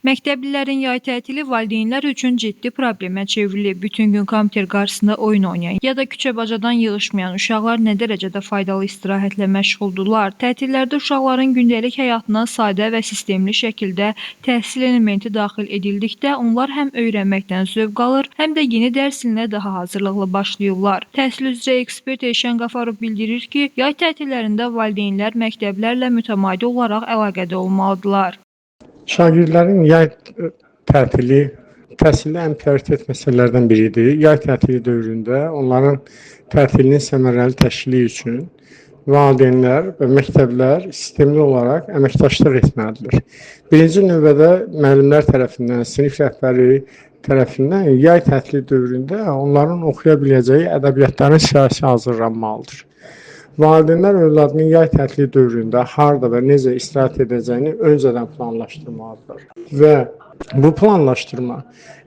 Məktəblilərin yay tətili valideynlər üçün ciddi problemə çevrilib. Bütün gün kompüter qarşısında oyun oynayan ya da küçə-bacadan yığışmayan uşaqlar nə dərəcədə faydalı istirahətlə məşğuldurlar? Tətillərdə uşaqların gündəlik həyatına sadə və sistemli şəkildə təhsil elementi daxil edildikdə onlar həm öyrənməkdən zövq alır, həm də yeni dərs ilinə daha hazırlıqlı başlayırlar. Təhsil üzrə ekspert Elşən Qafarov bildirir ki, yay tətillərində valideynlər məktəblərlə mütəmadi olaraq əlaqədə olmalıdırlar. Şagirdlərin yay tətili təhsildə ən prioritet məsələlərdən biridir. Yay tətili dövründə onların tətilinin səmərəli təşkili üçün valideynlər və məktəblər sistemli olaraq əməkdaşlıq etməlidir. Birinci növbədə müəllimlər tərəfindən, sinif rəhbəri tərəfindən yay tətili dövründə onların oxuya biləcəyi ədəbiyyatların siyasi hazırlanmalıdır. Valideynlər övladının yay tətili dövründə harda və necə istirahət edəcəyini öncədən planlaşdırmalıdır. Və bu planlaşdırma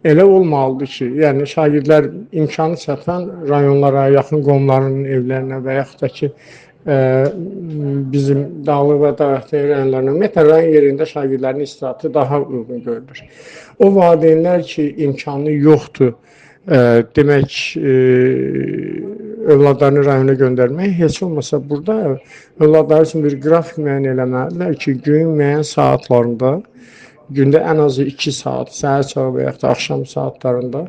elə olmalıdır ki, yəni şagirdlər imkanı çatan rayonlara, yaxın qohumlarının evlərinə və yaxud da ki, bizim dağlıq və dağətəyi rayonlarına, ümumiyyətlə rayon yerində şagirdlərin istirahəti daha uyğun görülür. O valideynlər ki, imkanı yoxdur, demək, övladlarını rayona göndərmək, heç olmasa burada övladlar üçün bir qrafik müəyyən eləməlidirlər ki, günün müəyyən saatlarında, gündə ən azı 2 saat, səhər çağı və yaxud da axşam saatlarında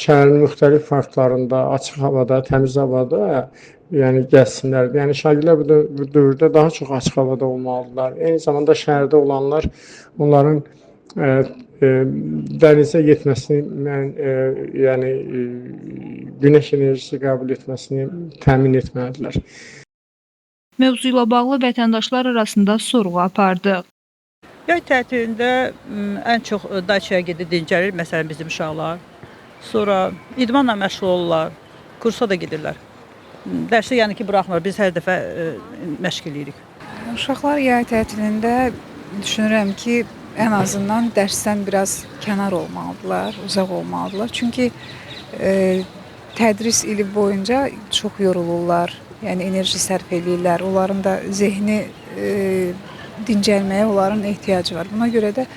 şəhərin müxtəlif parklarında, açıq havada, təmiz havada yəni gəzsinlər. Yəni şagirdlər bu dövrdə daha çox açıq havada olmalıdırlar. Eyni zamanda şəhərdə olanlar onların dənizə getməsini, yəni günəş enerjisi qəbul etməsini təmin etməlidirlər. Mövzu ilə bağlı vətəndaşlar arasında sorğu apardıq. Yay tətilində ən çox daçaya gedib dincəlir, məsələn bizim uşaqlar. Sonra idmanla məşğul olurlar, kursa da gedirlər. Dərsi yəni ki, buraxmır, biz hər dəfə məşq edirik. Uşaqlar yay tətilində düşünürəm ki, ən azından dərsdən biraz kənar olmalıdırlar, uzaq olmalıdırlar. Çünki tədris ili boyunca çox yorulurlar, yəni enerji sərf edirlər. Onların da zehni dincəlməyə onların ehtiyacı var. Buna görə də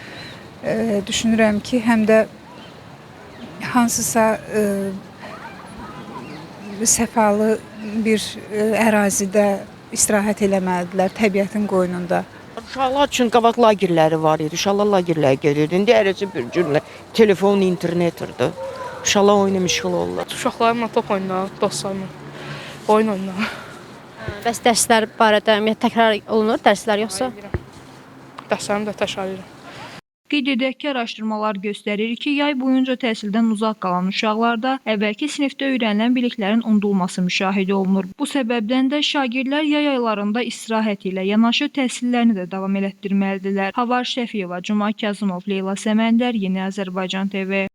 düşünürəm ki, həm də hansısa səfalı bir ərazidə istirahət eləməlidirlər, təbiətin qoynunda. Uşaqlar üçün qabaq lagerləri var idi. Uşaqlar lagerlərə gedirdi. İndi ərəcə bir cürlə telefon, internetdir. Uşaqlar oyuna məşğul olurlar. Uşaqlarla top oynayır, dostlarla oyun oynayır. Bəs dərslər barədə təkrar olunur, dərslər yoxsa? Dərslərimi də təkrar edirəm. Qeyd edək ki, araşdırmalar göstərir ki, yay boyunca təhsildən uzaq qalan uşaqlarda əvvəlki sinifdə öyrənilən biliklərin unudulması müşahidə olunur. Bu səbəbdən də şagirdlər yay aylarında istirahət ilə yanaşı təhsillərini də davam elətdirməlidirlər. Havar Şəfiyeva, Cuma Kazımov, Leyla Səməndər, Yeni Azərbaycan TV.